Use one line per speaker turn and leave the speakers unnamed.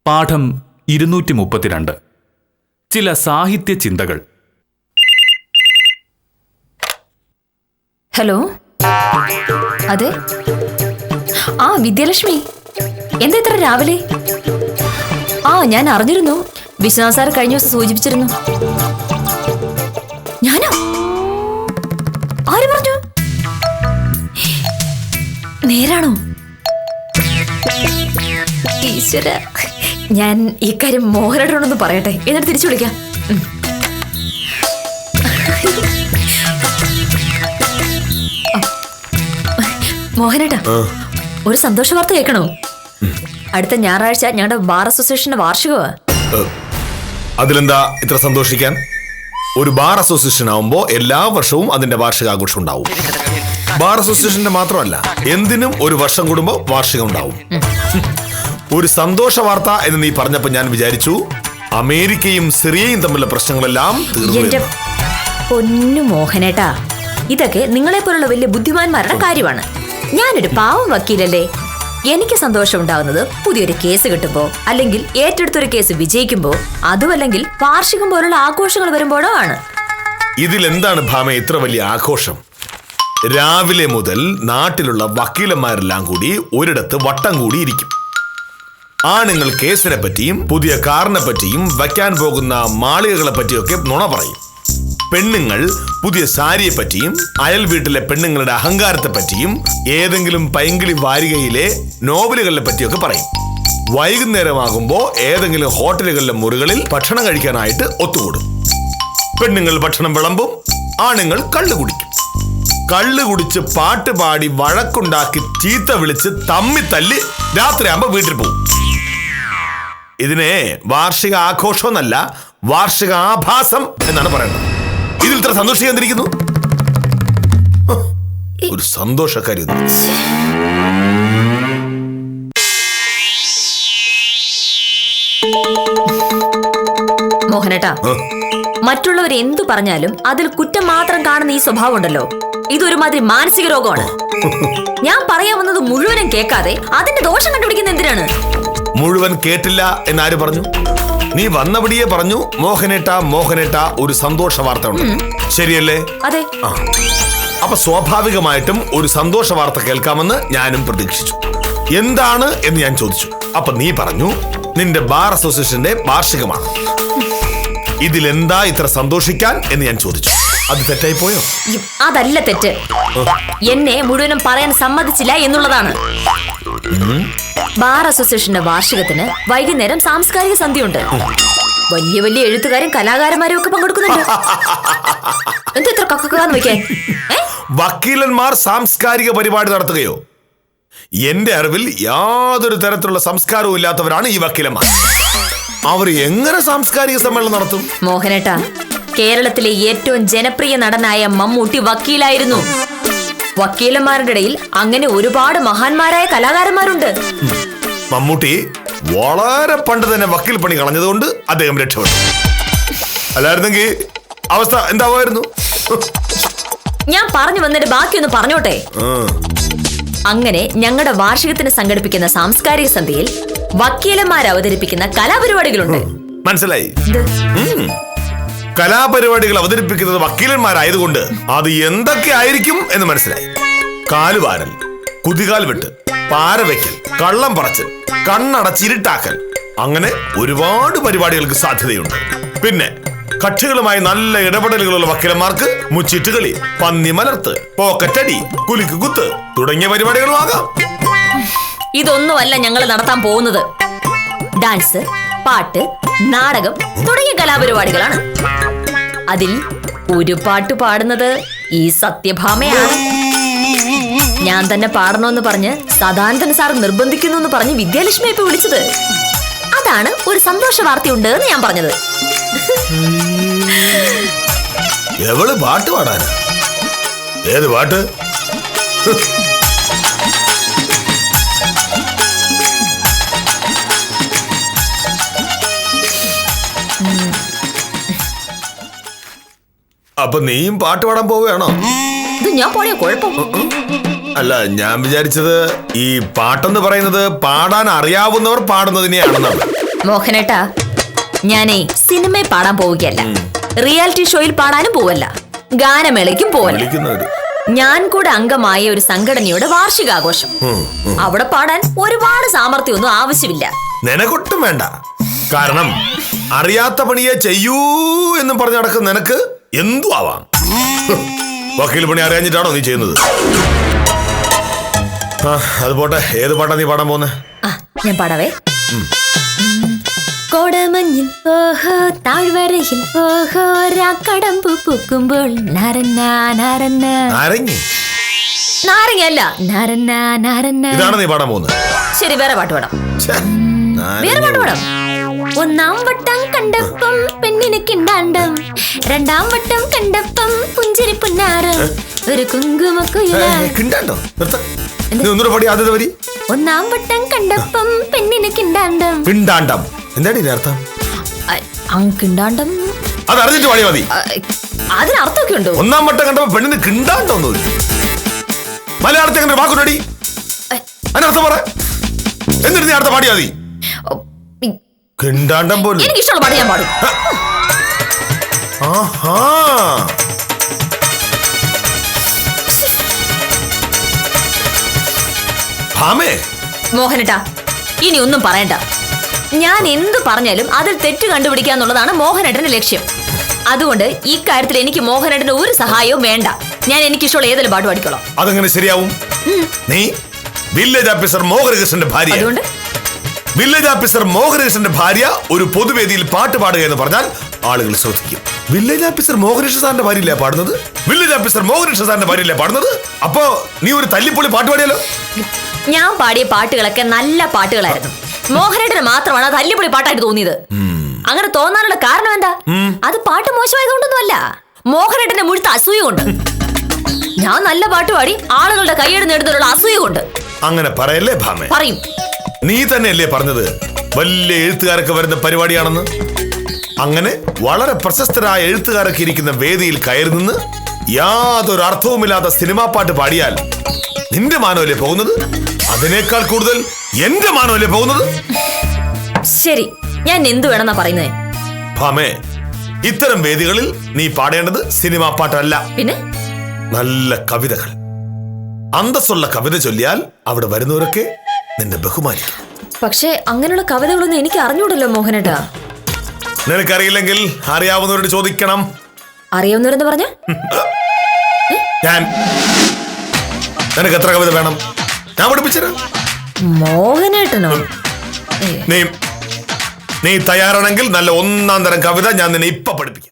പാഠം 232. ചില സാഹിത്യ ചിന്തകൾ.
ഹലോ, അതെ. ആ, വിദ്യാലക്ഷ്മി, എന്താ ഇത്ര രാവിലെ? ഞാൻ അറിഞ്ഞിരുന്നു. വിശ്വനാഥ് സാർ കഴിഞ്ഞ ദിവസം സൂചിപ്പിച്ചിരുന്നു. ഞാനോ? ആര് പറഞ്ഞു? നേരാണോ? ഈശ്വര, ഞാൻ ഈ കാര്യം മോഹനോടൊന്ന് പറയട്ടെ, എന്നിട്ട് തിരിച്ചു വിളിക്കാം. മോഹനേട്ടാ, ഒരു സന്തോഷ വാർത്ത കേൾക്കണോ? അടുത്ത ഞായറാഴ്ച ഞങ്ങളുടെ ബാർ അസോസിയേഷന്റെ വാർഷികമാ.
അതിലെന്താ ഇത്ര സന്തോഷിക്കാൻ? ഒരു ബാർ അസോസിയേഷൻ ആവുമ്പോ എല്ലാ വർഷവും അതിന്റെ വാർഷികാഘോഷം ഉണ്ടാവും. ബാർ അസോസിയേഷന്റെ മാത്രമല്ല, എന്തിനും ഒരു വർഷം കൂടുമ്പോ വാർഷികം ഉണ്ടാവും. ഒരു സന്തോഷ വാർത്ത എന്ന് നീ പറഞ്ഞപ്പോ ഞാൻ വിചാരിച്ചു അമേരിക്കയും സിറിയയും തമ്മിലുള്ള പ്രശ്നങ്ങളെല്ലാം
എന്റെ പൊന്നു മോഹനേട്ടാ, ഇതൊക്കെ നിങ്ങളെ പോലുള്ള വലിയ ബുദ്ധിമാന്മാരുടെ കാര്യമാണ്. ഞാനൊരു പാവം വക്കീലല്ലേ. എനിക്ക് സന്തോഷം ഉണ്ടാകുന്നത് പുതിയൊരു കേസ് കിട്ടുമ്പോ, അല്ലെങ്കിൽ ഏറ്റെടുത്തൊരു കേസ് വിജയിക്കുമ്പോ, അതുമല്ലെങ്കിൽ വാർഷികം പോലുള്ള ആഘോഷങ്ങൾ വരുമ്പോഴോ ആണ്.
ഇതിലെന്താണ് ഭാമ ഇത്ര വലിയ ആഘോഷം? രാവിലെ മുതൽ നാട്ടിലുള്ള വക്കീലന്മാരെല്ലാം കൂടി ഒരിടത്ത് വട്ടം കൂടി ഇരിക്കും. ആണുങ്ങൾ കേസിനെ പറ്റിയും പുതിയ കാറിനെ പറ്റിയും വയ്ക്കാൻ പോകുന്ന മാളികകളെ പറ്റിയൊക്കെ നുണ പറയും. പെണ്ണുങ്ങൾ പുതിയ സാരിയെ പറ്റിയും അയൽ വീട്ടിലെ പെണ്ണുങ്ങളുടെ അഹങ്കാരത്തെ പറ്റിയും ഏതെങ്കിലും പൈങ്കിളി വാരികയിലെ നോവലുകളെ പറ്റിയൊക്കെ പറയും. വൈകുന്നേരമാകുമ്പോ ഏതെങ്കിലും ഹോട്ടലുകളിലെ മുറികളിൽ ഭക്ഷണം കഴിക്കാനായിട്ട് ഒത്തുകൂടും. പെണ്ണുങ്ങൾ ഭക്ഷണം വിളമ്പും, ആണുങ്ങൾ കള്ളു കുടിക്കും. കള്ളു കുടിച്ച് പാട്ട് പാടി വഴക്കുണ്ടാക്കി ചീത്ത വിളിച്ച് തമ്മി തല്ലി രാത്രിയാകുമ്പോ വീട്ടിൽ പോകും. ഇതിനെ വാർഷിക ആഘോഷം എന്നല്ല, വാർഷിക ആഭാസം എന്നാണ് പറയുന്നത്. ഇതിൽ ഇത്ര സന്തോഷിക്കാതിരിക്കുന്നു? ഒരു സന്തോഷക്കാരി.
മോഹനേട്ടാ, മറ്റുള്ളവർ എന്തു പറഞ്ഞാലും അതിൽ കുറ്റം മാത്രം കാണുന്ന ഈ സ്വഭാവം ഉണ്ടല്ലോ, ഇതൊരുമാതിരി മാനസിക രോഗമാണ്. ഞാൻ പറയാൻ വന്നത് മുഴുവനും കേൾക്കാതെ അതിന്റെ ദോഷം കണ്ടുപിടിക്കുന്ന എന്തിനാണ്?
മുഴുവൻ കേട്ടില്ല എന്നാര് പറഞ്ഞു? നീ വന്നപടിയെ പറഞ്ഞു മോഹനേട്ട ഒരു സന്തോഷ വാർത്ത ഉണ്ട്, ശരിയല്ലേ?
അതെ.
അപ്പൊ സ്വാഭാവികമായിട്ടും ഒരു സന്തോഷ വാർത്ത കേൾക്കാമെന്ന് ഞാനും പ്രതീക്ഷിച്ചു. എന്താണ് എന്ന് ഞാൻ ചോദിച്ചു. അപ്പൊ നീ പറഞ്ഞു നിന്റെ ബാർ അസോസിയേഷന്റെ വാർഷികമാണ്. ഇതിലെന്താ ഇത്ര സന്തോഷിക്കാൻ എന്ന് ഞാൻ ചോദിച്ചു. അത് തെറ്റായി പോയോ?
അതല്ല തെറ്റ്, എന്നെ മുഴുവനും പറയാൻ സമ്മതിച്ചില്ല എന്നുള്ളതാണ്. ബാർ അസോസിയേഷന്റെ വാർഷികത്തിന് വൈകുന്നേരം സാംസ്കാരിക സന്ധ്യയുണ്ട്. വലിയ വലിയ എഴുത്തുകാരും കലാകാരന്മാരും ഒക്കെ പങ്കെടുക്കുന്നുണ്ട്. എന്താ ഇത്ര കക്കാന്ന് വെക്കാൻ?
വക്കീലന്മാർ സാംസ്കാരിക പരിപാടി നടത്തുകയോ? എന്റെ അറിവിൽ യാതൊരു തരത്തിലുള്ള സംസ്കാരവും ഇല്ലാത്തവരാണ് ഈ വക്കീലന്മാർ. അവർ എങ്ങനെ സാംസ്കാരിക സമ്മേളനം നടത്തും?
മോഹനേട്ടാ, കേരളത്തിലെ ഏറ്റവും ജനപ്രിയ നടനായ മമ്മൂട്ടി വക്കീലായിരുന്നു. വക്കീലന്മാരുടെ ഇടയിൽ അങ്ങനെ ഒരുപാട് മഹാന്മാരായ കലാകാരന്മാരുണ്ട്.
മമ്മൂട്ടി വളരെ പണ്ട് തന്നെ വക്കീൽ പണി കളഞ്ഞതുകൊണ്ട് അദ്ദേഹം രക്ഷപ്പെട്ടു. അല്ലായിരുന്നെങ്കിൽ അവസ്ഥ എന്താവുമായിരുന്നു?
ഞാൻ പറഞ്ഞു വന്നിട്ട് ബാക്കിയൊന്ന് പറഞ്ഞോട്ടെ. അങ്ങനെ ഞങ്ങളുടെ വാർഷികത്തിന് സംഘടിപ്പിക്കുന്ന സാംസ്കാരിക സന്ധ്യയിൽ വക്കീലന്മാർ അവതരിപ്പിക്കുന്ന കലാപരിപാടികളുണ്ട്.
മനസ്സിലായി? കലാപരിപാടികൾ അവതരിപ്പിക്കുന്നത് വക്കീലന്മാരായതുകൊണ്ട് അത് എന്തൊക്കെ ആയിരിക്കും എന്ന് മനസ്സിലായി. കാലുവാരൽ, കുതികാൽ വെട്ട്, പാരവയ്ക്കൽ, കള്ളം പറച്ചൽ, കണ്ണടച്ചിരുട്ടാക്കൽ, അങ്ങനെ ഒരുപാട് പരിപാടികൾക്ക് സാധ്യതയുണ്ട്. പിന്നെ കക്ഷികളുമായി നല്ല ഇടപെടലുകളുള്ള വക്കീലന്മാർക്ക് മുച്ചിട്ടുകളി, പന്നി മലർത്ത്, പോക്കറ്റടി, കുലുക്ക് കുത്ത് തുടങ്ങിയ പരിപാടികളും ആകാം.
ഇതൊന്നുമല്ല ഞങ്ങൾ നടത്താൻ പോകുന്നത്. ഡാൻസ്, പാട്ട്, നാടകം തുടങ്ങിയ കലാപരിപാടികളാണ്. അതിൽ ഒരു പാട്ട് പാടുന്നത് ഈ സത്യഭാമയാണ്. ഞാൻ തന്നെ പാടണമെന്ന് പറഞ്ഞ് സദാനന്ദൻ സാർ നിർബന്ധിക്കുന്നു എന്ന് പറഞ്ഞ് വിദ്യാലക്ഷ്മി ഇപ്പൊ വിളിച്ചത്. അതാണ് ഒരു സന്തോഷ വാർത്തയുണ്ട് എന്ന് ഞാൻ പറഞ്ഞത്.
എവള് പാട്ട് പാടാൻ? ഏത് പാട്ട്? അപ്പൊ നീയും പാട്ട് പാടാൻ പോവുകയാണോ?
ഇത് ഞാൻ പാടിയ കുഴപ്പം?
അല്ല, ഞാൻ വിചാരിച്ചത് ഈ പാട്ടെന്ന് പറയുന്നത് പാടാൻ അറിയാവുന്നവർ പാടുന്നതിനെയാണെന്നാണ്.
മോഹനേട്ടാ, ഞാനേ സിനിമയിൽ പാടാൻ പോവുകയല്ല, റിയാലിറ്റി ഷോയിൽ പാടാനും പോവല്ല, ഗാനമേളയ്ക്കും പോവല്ല.
വിളിക്കുന്നവര്
ഞാൻ കൂടെ അംഗമായ ഒരു സംഘടനയുടെ വാർഷികാഘോഷം. അവിടെ പാടാൻ ഒരുപാട് സാമർത്ഥ്യമൊന്നും ആവശ്യമില്ല.
നിനക്കൊട്ടും വേണ്ട. കാരണം അറിയാത്ത പണിയെ ചെയ്യൂ എന്ന് പറഞ്ഞു നടക്കുന്ന നിനക്ക് എന്തു ആവാം. വക്കീൽ പണി അറിയാഞ്ഞിട്ടാണോ നീ ചെയ്യുന്നത്? അത് പോട്ടെ, ഏത് പാട്ടാ നീ പാടാൻ പോകുന്നത്?
ഞാൻ പാടാവേ. കോടമഞ്ഞിൽ ഓഹോ താഴ്വരയിൽ ഓഹോ രാക്കടമ്പു പൂക്കുമ്പോൾ നാരങ്ങ നാരങ്ങയല്ല നാരങ്ങ.
ഇതാണ് നീ പാടാൻ പോകുന്നത്?
ശരി, വേറെ പാട്ട് പാടാം. വേറെ പാട്ട് പാടാം. ഒന്നാം വട്ടം കണ്ടപ്പം പെണ്ണിന് കിണ്ടാണ്ടം, രണ്ടാം വട്ടം കണ്ടപ്പം പുഞ്ചിരി പുന്നാരം, ഒരു കുങ്കുമക്കുയിലാണ്ടോ. ഒന്നാം വട്ടം കണ്ടപ്പം പെണ്ണിന് കിണ്ടാണ്ടം.
കിണ്ടാണ്ടം എന്താണ് ഇതിനർത്ഥം?
കിണ്ടാണ്ടം
അത് അറിഞ്ഞിട്ട് പാടിയാ മതി.
അതിനർത്ഥമൊക്കെ ഉണ്ടോ?
ഒന്നാം വട്ടം കണ്ടപ്പോ പെണ്ണിന് കിണ്ടാണ്ടോ? മലയാളത്തിൽ അങ്ങനെ വാക്കുണ്ടടി, അതിനർത്ഥം പറ. എന്നിട്ട് നീ അടുത്ത പാടിയാ മതി. കിണ്ടാണ്ടം പോലും
എനിക്ക് ഇഷ്ടമുള്ള പാട്ട് ഞാൻ പാടും. മോഹനേട്ടാ, ഇനി ഒന്നും പറയണ്ട. ഞാൻ എന്തു പറഞ്ഞാലും അതിൽ തെറ്റ് കണ്ടുപിടിക്കാന്നുള്ളതാണ് മോഹനേട്ടന്റെ ലക്ഷ്യം. അതുകൊണ്ട് ഈ കാര്യത്തിൽ എനിക്ക് മോഹനേട്ടന്റെ ഒരു സഹായവും വേണ്ട. ഞാൻ എനിക്കിഷ്ടമുള്ള ഏതെങ്കിലും പാട്ട് പാടിക്കോളാം.
അതെങ്ങനെ ശരിയാവും? നീ വില്ലേജ് ഓഫീസർ മോഹനകൃഷ്ണന്റെ ഭാര്യ.
അതുകൊണ്ട്
വില്ലേജ് ഓഫീസർ മോഹനകൃഷ്ണന്റെ ഭാര്യ ഒരു പൊതുവേദിയിൽ പാട്ട് പാടുക എന്ന് പറഞ്ഞാൽ ആളുകൾ ശ്രദ്ധിക്കും. വില്ലേജ് ഓഫീസർ മോഹനകൃഷ്ണ സാറിന്റെ ഭാര്യയില്ലേ പാടുന്നത്? വില്ലേജ് ഓഫീസർ മോഹനകൃഷ്ണ സാറിന്റെ ഭാര്യയില്ലേ പാടുന്നത്? അപ്പോ നീ ഒരു തല്ലിപ്പൊളി പാട്ട് പാടിയാലോ?
ഞാൻ പാടിയ പാട്ടുകളൊക്കെ നല്ല പാട്ടുകളായിരുന്നു. മോഹനേട്ടന് മാത്രമാണ് തല്ലിപ്പൊളി പാട്ടായിട്ട് തോന്നിയത്. അങ്ങനെ തോന്നാനുള്ള കാരണം എന്താ? അത് പാട്ട് മോശമായതുകൊണ്ടൊന്നുമല്ല, മോഹനേട്ടന്റെ മുഴുത്ത അസൂയ കൊണ്ട്. ഞാൻ നല്ല പാട്ട് പാടി ആളുകളുടെ കൈയ്യടി നേടുന്നതിനുള്ള അസൂയ കൊണ്ട്.
അങ്ങനെ പറയല്ലേ ഭാമേ.
പറയും.
നീ തന്നെയല്ലേ പറഞ്ഞത് വലിയ എഴുത്തുകാരൊക്കെ വരുന്ന പരിപാടിയാണെന്ന്? അങ്ങനെ വളരെ പ്രശസ്തരായ എഴുത്തുകാരൊക്കെ ഇരിക്കുന്ന വേദിയിൽ കയറി നിന്ന് യാതൊരു അർത്ഥവുമില്ലാത്ത സിനിമാ പാട്ട് പാടിയാൽ നിന്റെ മാനവല്ലേ പോകുന്നത്? അതിനേക്കാൾ കൂടുതൽ എന്റെ മാനവല്ലേ പോകുന്നത്?
ശരി, ഞാൻ എന്തു വേണമെന്നാ പറയുന്നേ?
ഭാമേ, ഇത്തരം വേദികളിൽ നീ പാടേണ്ടത് സിനിമാ പാട്ടല്ല,
പിന്നെ
നല്ല കവിതകൾ. അന്തസ്സുള്ള കവിത ചൊല്ലിയാൽ അവിടെ വരുന്നവരൊക്കെ നിന്നെ ബഹുമാനിക്കും.
പക്ഷേ അങ്ങനെയുള്ള കവിതകളൊന്നും എനിക്ക് അറിഞ്ഞൂടല്ലോ മോഹനേട്ടാ.
നിനക്കറിയില്ലെങ്കിൽ അറിയാവുന്നവരോട് ചോദിക്കണം.
അറിയാവുന്നവരെന്ന് പറഞ്ഞ
ഞാൻ നിനക്ക് എത്ര കവിത വേണം? ഞാൻ പഠിപ്പിച്ചത്.
മോഹനേട്ടനോ?
നീ തയ്യാറാണെങ്കിൽ നല്ല ഒന്നാം തരം കവിത ഞാൻ നിന്നെ ഇപ്പൊ പഠിപ്പിക്കാം.